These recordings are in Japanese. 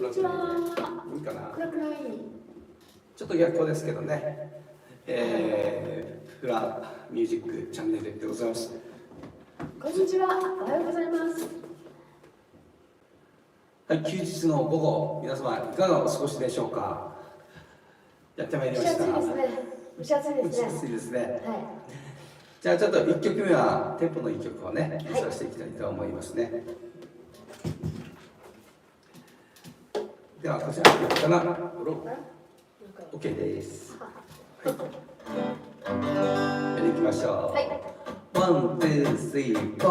にちは。いいかな。暗くない。ちょっと逆光ですけどね。フラミュージックチャンネルでございます。こんにちは。おはようございます。はい、休日の午後、皆様いかがお過ごしでしょうか。やってまいりました。蒸し暑いですね。蒸し暑いですね。蒸し暑いですね。はい。じゃあちょっと1曲目はテンポのいい曲をね、演奏していきたいと思いますね。ではこちらかな。OK です。はい。やりいきましょう。はい。1、2、3、4。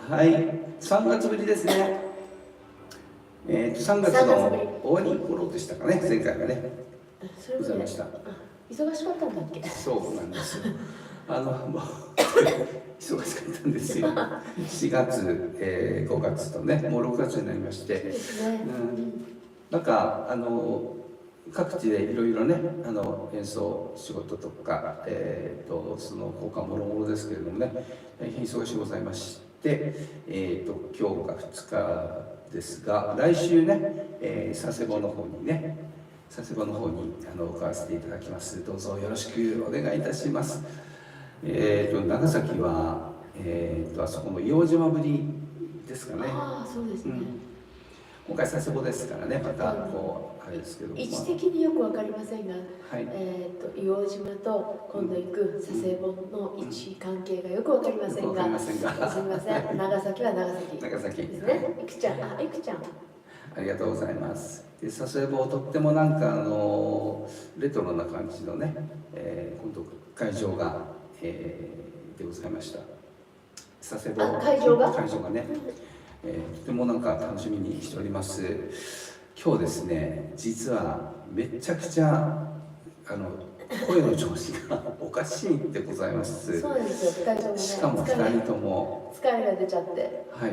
はい、3月ぶりですね。3月の終わり頃でしたかね、前回がね。ございました。忙しかったんだっけ。そうなんですよ。もう忙しかったんですよ。4月、5月とね、もう6月になりまして、なんか各地でいろいろね、演奏仕事とか、その効果もろもろですけれどもね、大変忙しいございまして、今日が2日ですが、来週ね、佐世保の方に伺わせていただきます。どうぞよろしくお願いいたします。長崎は、あそこの硫黄島ぶりですかね。ああ、そうですね。今回佐世保ですからね、またこうあれですけど、位置的によくわかりませんが、はい、硫黄島と今度行く佐世保の位置関係がよくわかりませんが、すみません、長崎は長崎ですね。いくちゃん、ありがとうございます。で佐世保とってもなんかレトロな感じのね、今度会場が、でございました。佐世保会場がね、とてもなんか楽しみにしております。今日ですね、実はめちゃくちゃ声の調子がおかしいでございます。そうなんですよ、2人ともね。しかも2人とも疲れが出ちゃって。はい。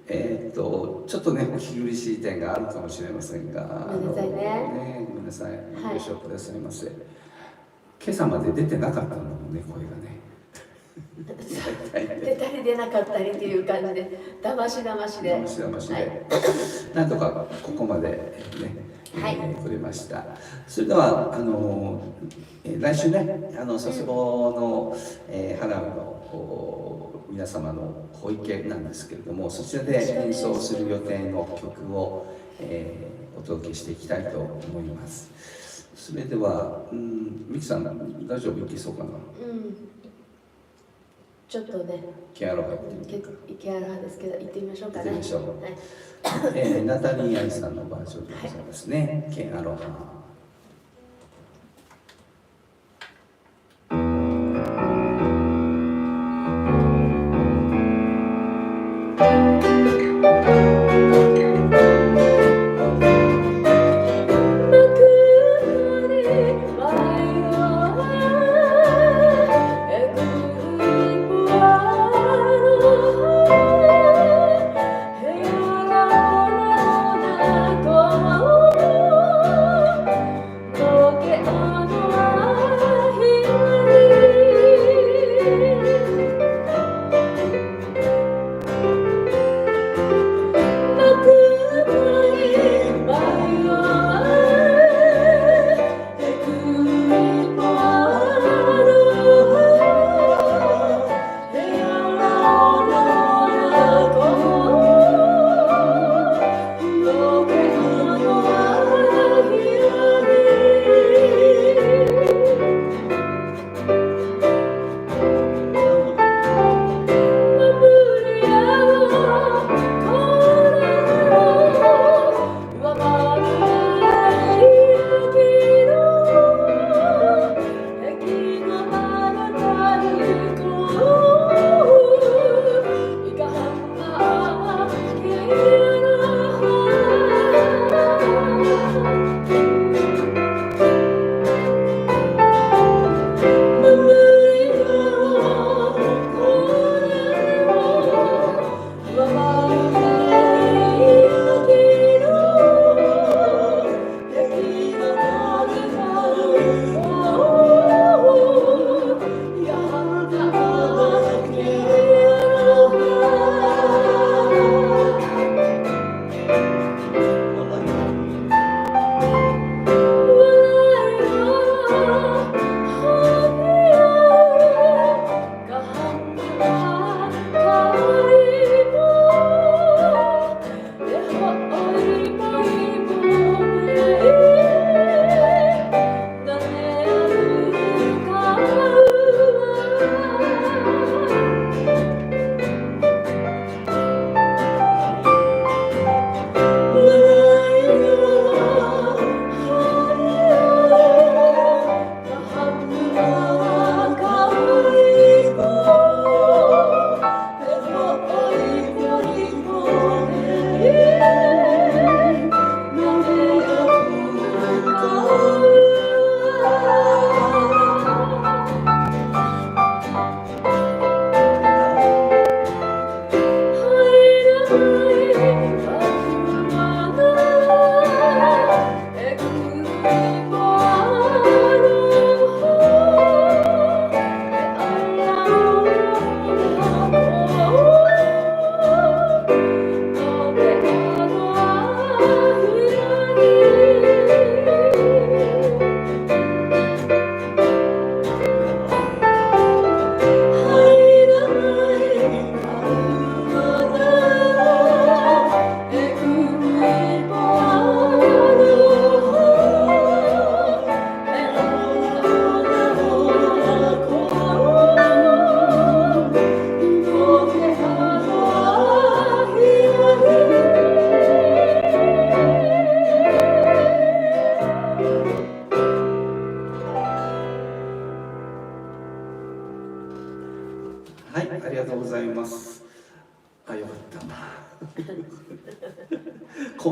ちょっとねお聞き苦しい点があるかもしれませんが、ごめんなさいね。ごめんなさい、ご了承くださいませ。今朝まで出てなかったのもね、声がね。出たり出なかったりっていう感じで、だましで、なんとかここまでね、来れました。それでは来週ね、佐世保の、花火の皆様の小池なんですけれども、そちらで演奏する予定の曲を、お届けしていきたいと思います。それでは、ミキさん大丈夫いけそうかな。ちょっとね、ケアロハケアロハですけど、行ってみましょうかね。行ってみましょう。ナタリー・アイさんのバージョンでございますね。ケアロハ。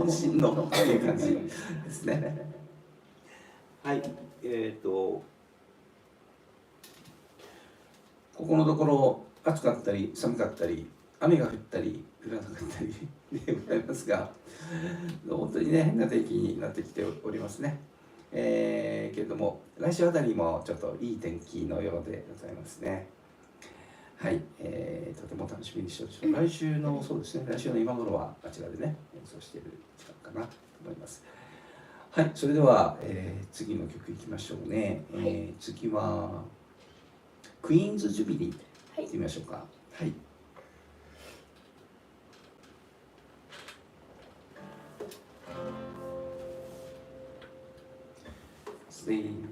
渾身のっていう感じですね。はい、ここのところ暑かったり寒かったり雨が降ったり降らなかったりでございますが、本当にね変な天気になってきておりますね。けれども来週あたりもちょっといい天気のようでございますね。はい、とても楽しみにしております。来週のそうですね、来週の今頃はあちらでね演奏している時間かなと思います。はい、それでは、次の曲いきましょうね。次はクイーンズ・ジュビリーいってみましょうか。はい。3、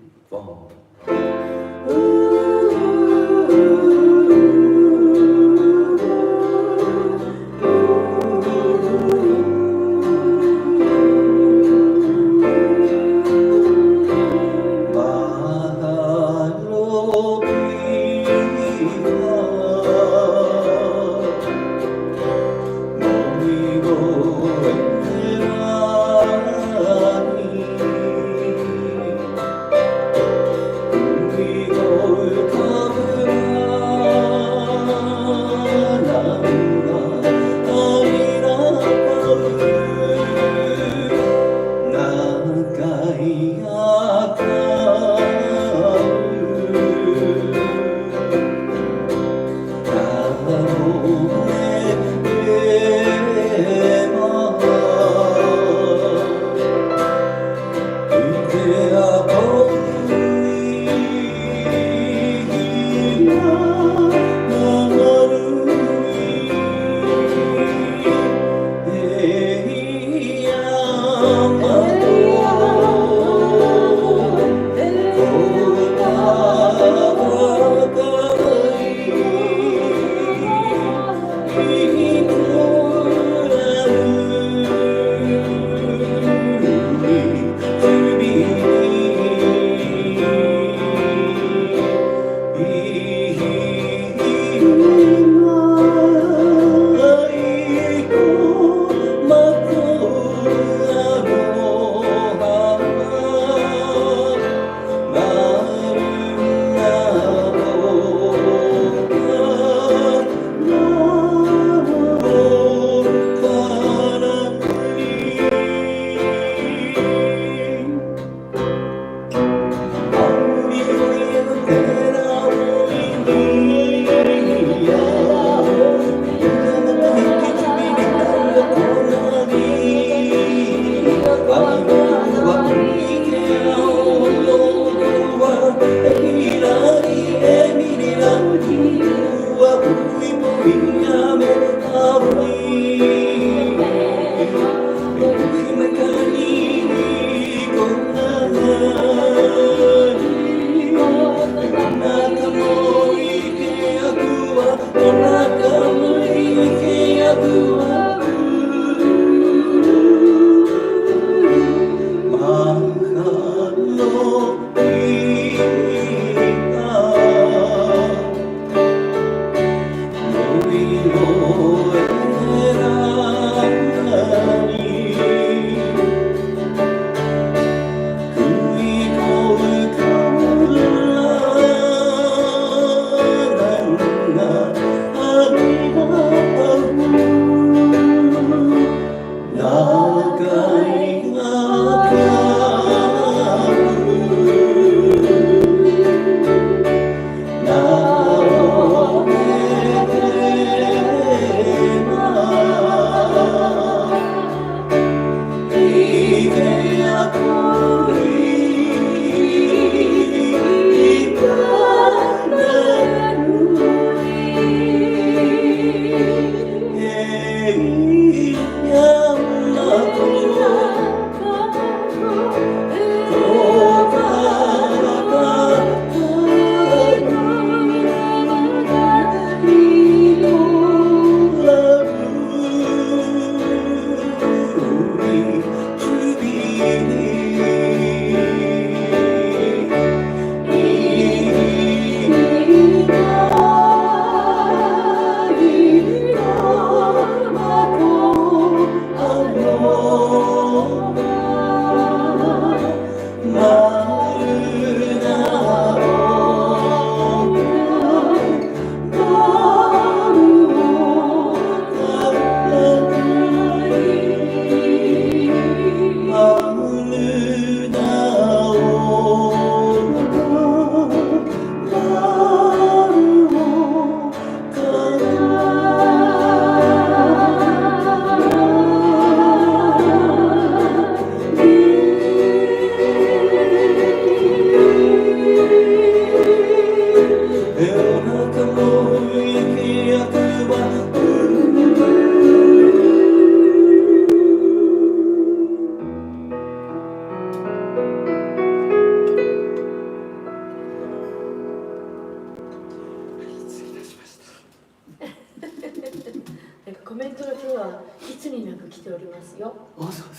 Jubilee.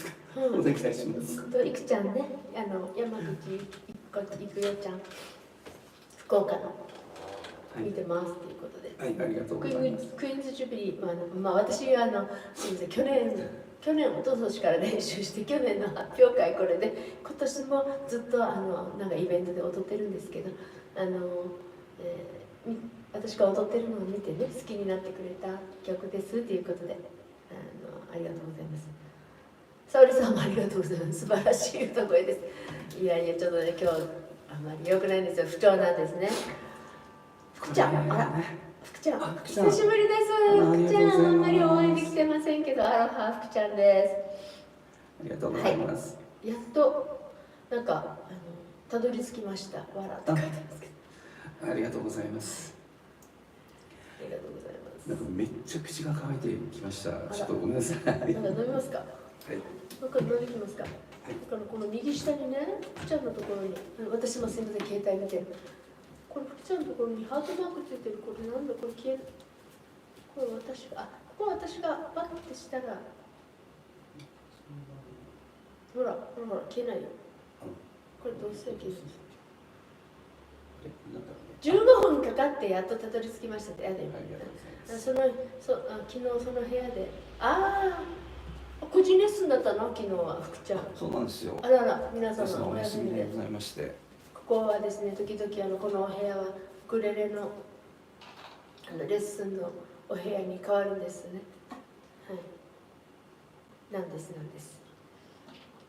ですか。うんお願いします。いくちゃんね、山口いくよちゃん、福岡の見てますということで。はい、ありがとうございます。クイーンズジュビリー、私すみません、去年一昨年から練習して、去年の発表会これで、今年もずっとなんかイベントで踊ってるんですけど、私が踊ってるのを見てね、好きになってくれた曲ですということで、ありがとうございます。沙織さんもありがとうございます。素晴らしい歌声です。いやいや、ちょっとね、今日あんまり良くないんですよ。不調なんですね。福ちゃん、あら、福ちゃん、久しぶりです。福ちゃん、あんまりお会いできてませんけど、アロハ福ちゃんです。ありがとうございます。はい、やっとなんかたどり着きました。わらって書いてますけど。ありがとうございます。ありがとうございます。なんかめっちゃ口が乾いてきました。ちょっとごめんなさい。なんか飲みますか。はい。なんか飲みますか。この右下にね、福ちゃんのところに、私もすみません、携帯見てる。この福ちゃんのところにハートマークついてる。これなんだ、これ消える。これ私が、ここ私がバッてしたら、ほら消えないよ。これどうして消えるんですか。15分かかってやっとたどり着きましたって。昨日その部屋で、個人レッスンだったの、昨日は福ちゃん。そうなんですよ。あらら、皆様おお休みで休みでございまして。ここはですね、時々このお部屋はウクレレのレッスンのお部屋に変わるんですね。はい。なんです。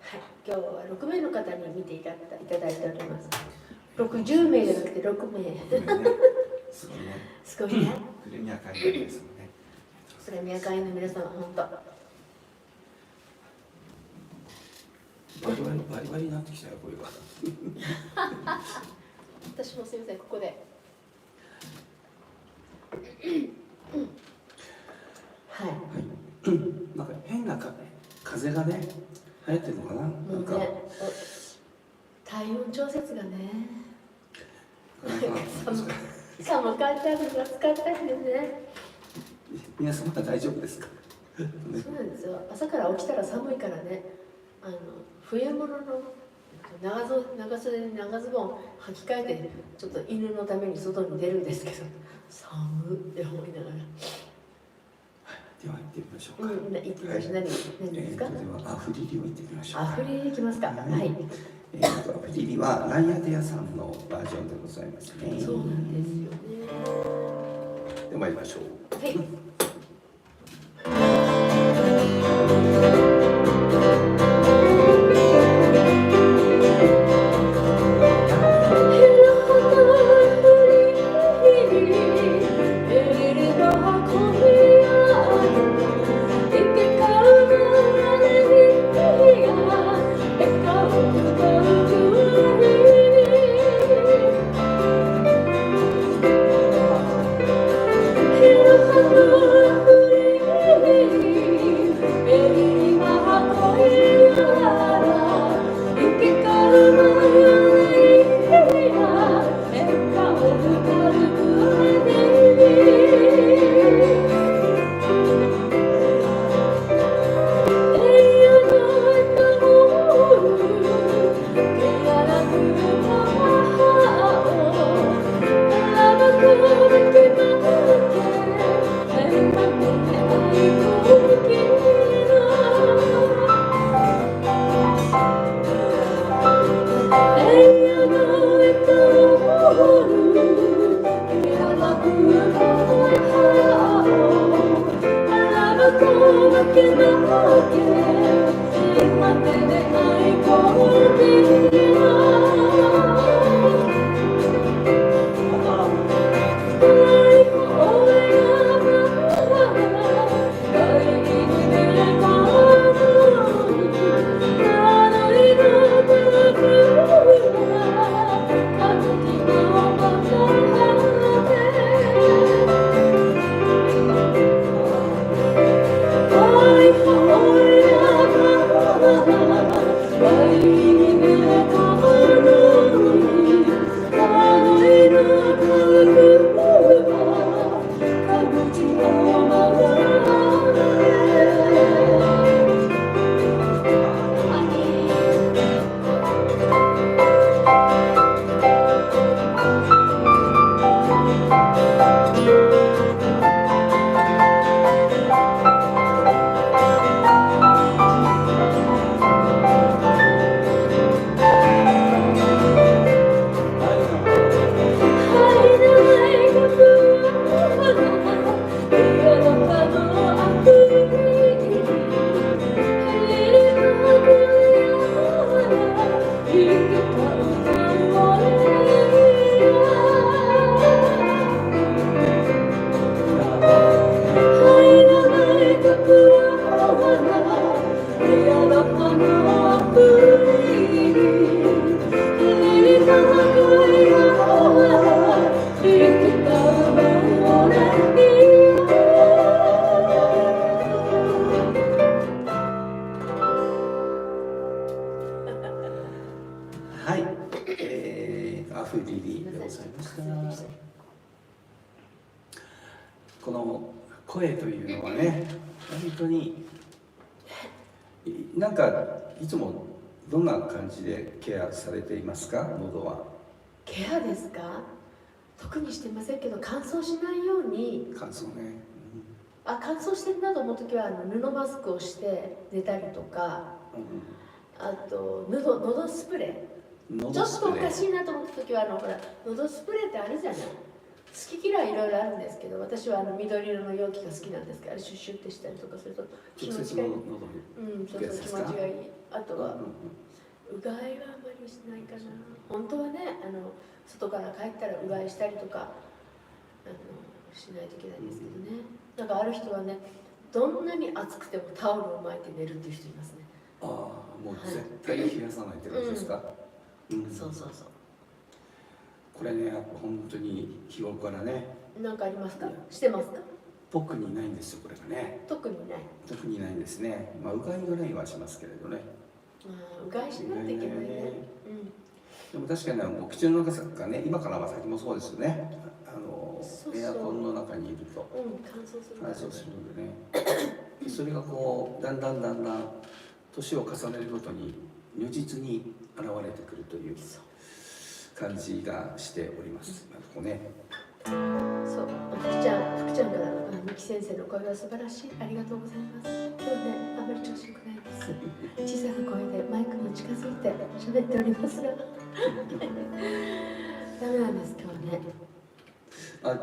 はい。今日は6名の方に見ていただいております。10名じゃなくて6名。すごいね。すごいね。プレミア会員ですもんね。プレミア会員の皆様、本当。バリバリになってきたよ、声が。私もすみません、ここで。はい。なんか変な風がね、流行ってるのかな。もうね、体温調節がね。寒かったのが使ったんですね。皆様は大丈夫ですか。そうなんですよ。朝から起きたら寒いからね。冬物の長袖に長ズボン履き替えてちょっと犬のために外に出るんですけど、寒って思いながら。では行ってみましょうか。行ってみましょう。何ですか。ではアフリリを行ってみましょう。アフリリ行きますか。はい。アフリリはライアテ屋さんのバージョンでございますね。そうなんですよね。では参りましょう。はい。フリリーでございました。この声というのはね、本当になんかいつもどんな感じでケアされていますか？喉は。ケアですか？特にしてませんけど、乾燥しないように。乾燥ね、乾燥してるなと思う時は布マスクをして寝たりとか、あと喉スプレー。ちょっとおかしいなと思った時はほら喉スプレーってあるじゃない。好き嫌いいろいろあるんですけど、私は緑色の容器が好きなんですけど、あれシュッシュってしたりとかすると気持ちがいい。そうそう、気持ちがいい。あとはうがいはあまりしないかな。本当はね、外から帰ったらうがいしたりとかしないといけないんですけどね。なんかある人はね、どんなに暑くてもタオルを巻いて寝るっていう人いますね。もう絶対冷やさないってことですか？そうそうそう。これね、やっぱ本当に日頃からね。何かありますか？してますか？特にないんですよ、これがね。特にない。特にないんですね。うがいぐらいはしますけれどね。うがいしないといけないね。でも確かにお口の中がね、今からは先もそうですよね。エアコンの中にいると乾燥する。乾燥するのでね。それがこうだんだん年を重ねるごとに如実に現れてくるという感じがしております。ここね。そう、福ちゃんから三木先生の声は素晴らしい。ありがとうございます。今日ね、あまり調子良くないです。小さな声でマイクに近づいて喋っておりますが、ダメなんです、今日ね。実は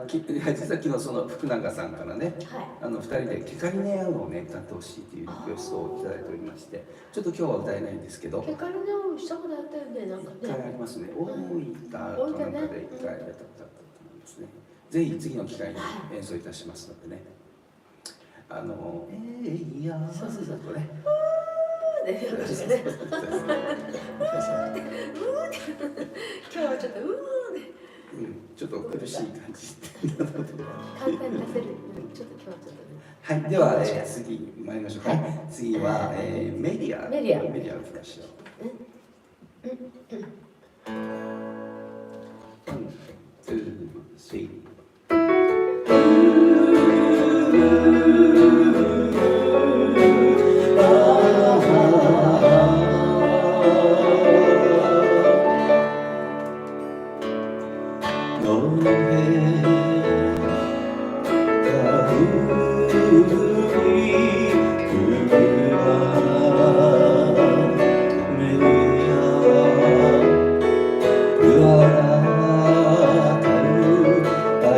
昨日その福永さんからね、2人でケカリネアをね歌ってほしいというリクエストをいただいておりまして、ちょっと今日は歌えないんですけど。ケカリネアをしたことあったよね、なんかね。1回ありますね。大分かなんかで1回やったことあったと思いますね。ぜひ次の機会に演奏いたしますのでね。いやー、そうとね。今日はちょっとちょっと苦しい感じ。簡単に出せる。ちょっと今日はちょっとね。はい、では次参りましょうか。次はメディアをいきましょう。1、2、3。あ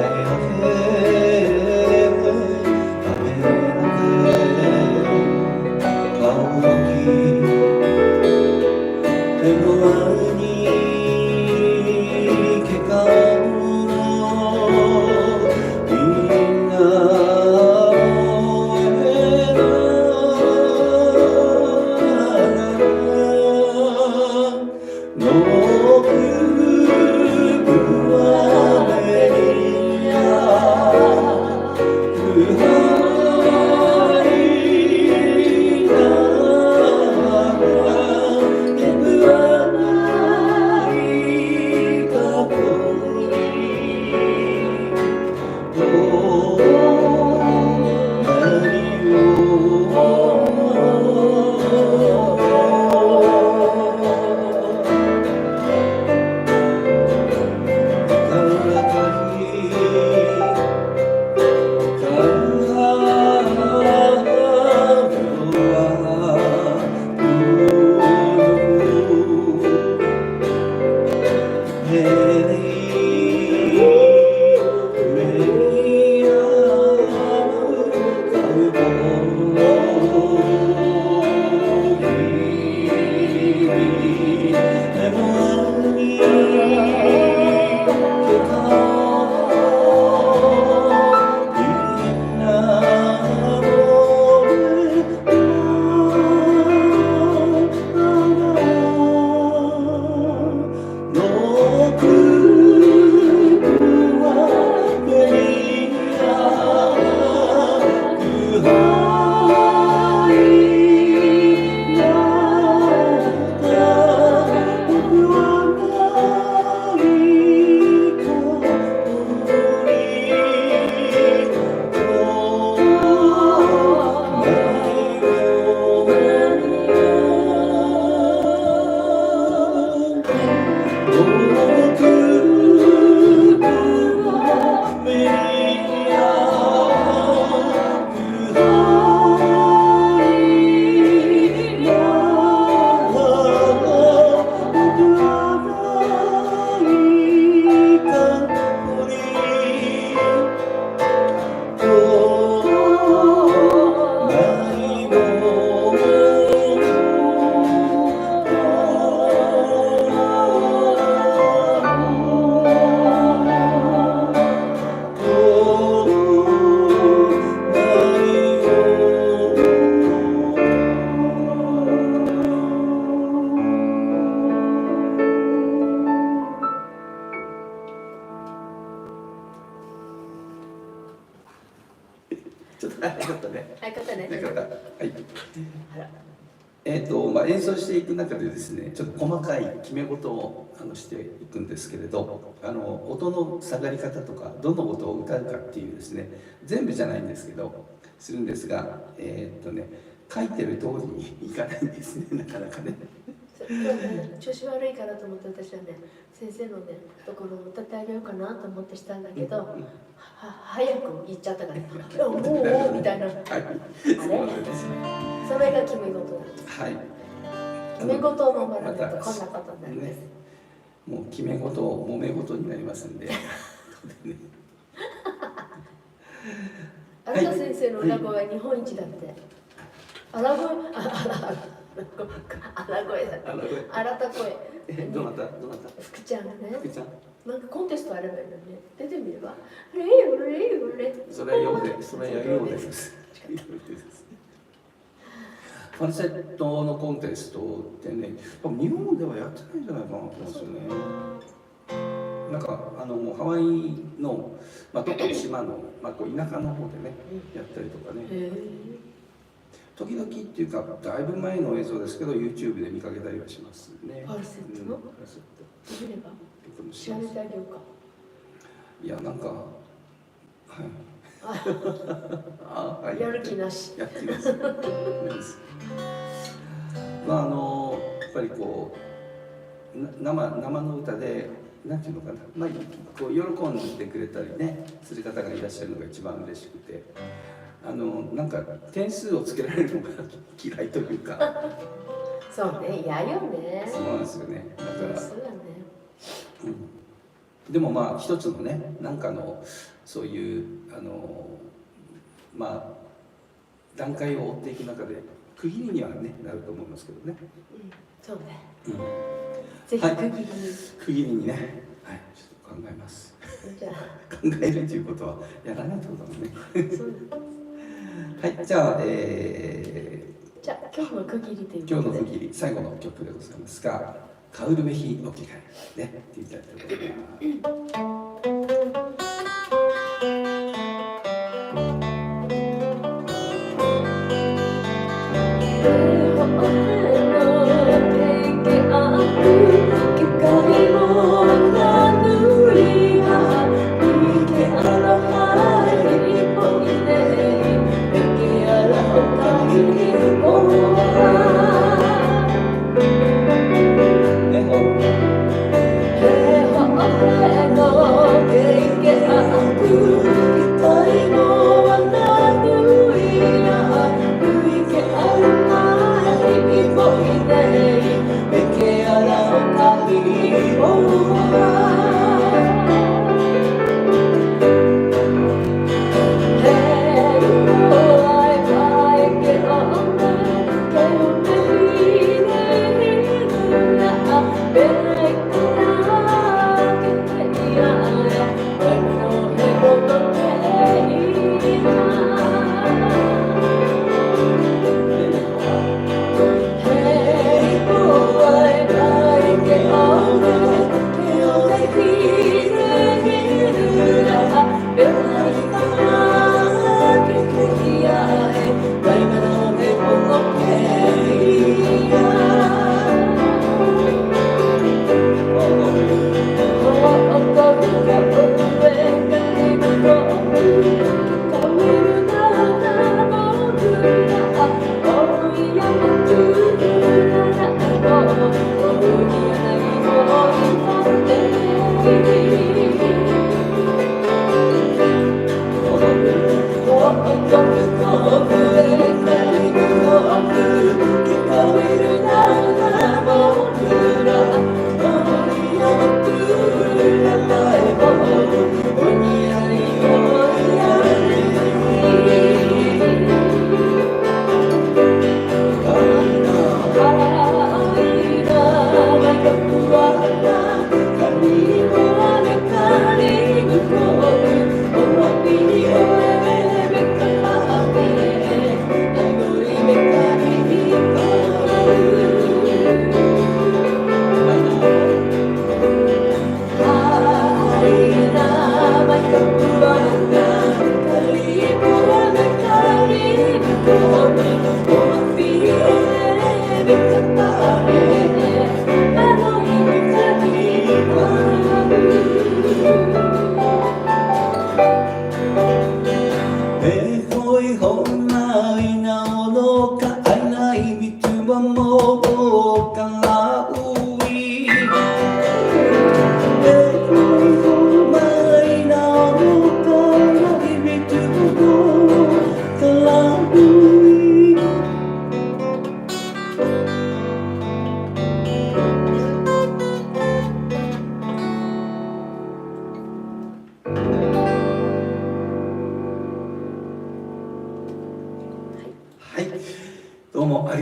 演奏していく中でですね、ちょっと細かい決め事をしていくんですけれど、音の下がり方とかどの音を歌うかっていうですね、全部じゃないんですけどするんですが、書いてる通りにいかないんですね、なかなかね。今日ね、調子悪いからと思って私はね、先生のね、ところを歌ってあげようかなと思ってしたんだけど、早く言っちゃったから、もうみたいな、あれそれが決め事なんです。はい。決め事を守らないとこんなことになるんです。もう決め事、揉め事になりますんで。あなた先生の裏声は日本一だって。荒声、荒声だ。荒田声。どなた？福ちゃんがね。福ちゃん。なんかコンテストあればいいのね。出てみれば。レイそれはようで、それはようです。ファルセットのコンテストってね、多分日本ではやってないんじゃないかなと思うんですよね。なんかハワイの、どっかの島の、こう田舎の方でね、やったりとかね。時々っていうか、だいぶ前の映像ですけど、YouTube で見かけたりはしますね。ファルセットの？できれば知られてあげようか。いや、なんか、はい。やる気なし。やってます。やっぱりこう生の歌でなんていうのかな、こう喜んでくれたりねする方がいらっしゃるのが一番嬉しくて、なんか点数をつけられるのが嫌いというか。そうね、嫌よね。そうなんですよね。だから。そうだね。でも一つのね、なんかのそういう段階を追っていく中で区切りにはねなると思いますけどね。そうね。ぜひ区切りに。区切りにね、はい、ちょっと考えます。じゃあ考えるということはやらないってことだもんね。そうはい、じゃあ今日の区切りという今日の区切り最後の曲でございますが、カウルメヒお着替えねって言いたいと思います。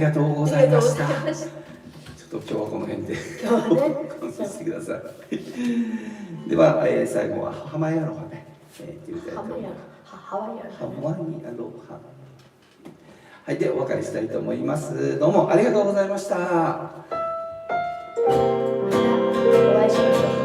りがとうございました。ありがとうございました。ちょっと今日はこの辺で今日はね、勘弁してください。では、最後は母親の方ね、言ってみたいと思います。ハワイアハワイアロハ。はい、でお別れしたいと思います。どうもありがとうございました。またお会いしましょう。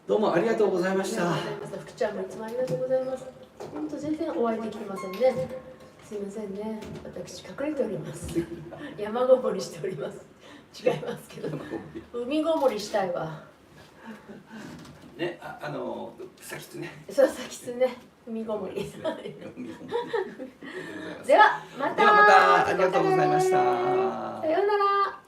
どうもありがとうございました。福ちゃんもいつもありがとうございます。本当全然お会いできてませんね。すいませんね。私隠れております。山ごもりしております。違いますけど。海ごもりしたいわ。ね、さきつね。そう、さきつね。海ごもり。ではまた。ではまたありがとうございました。さようなら。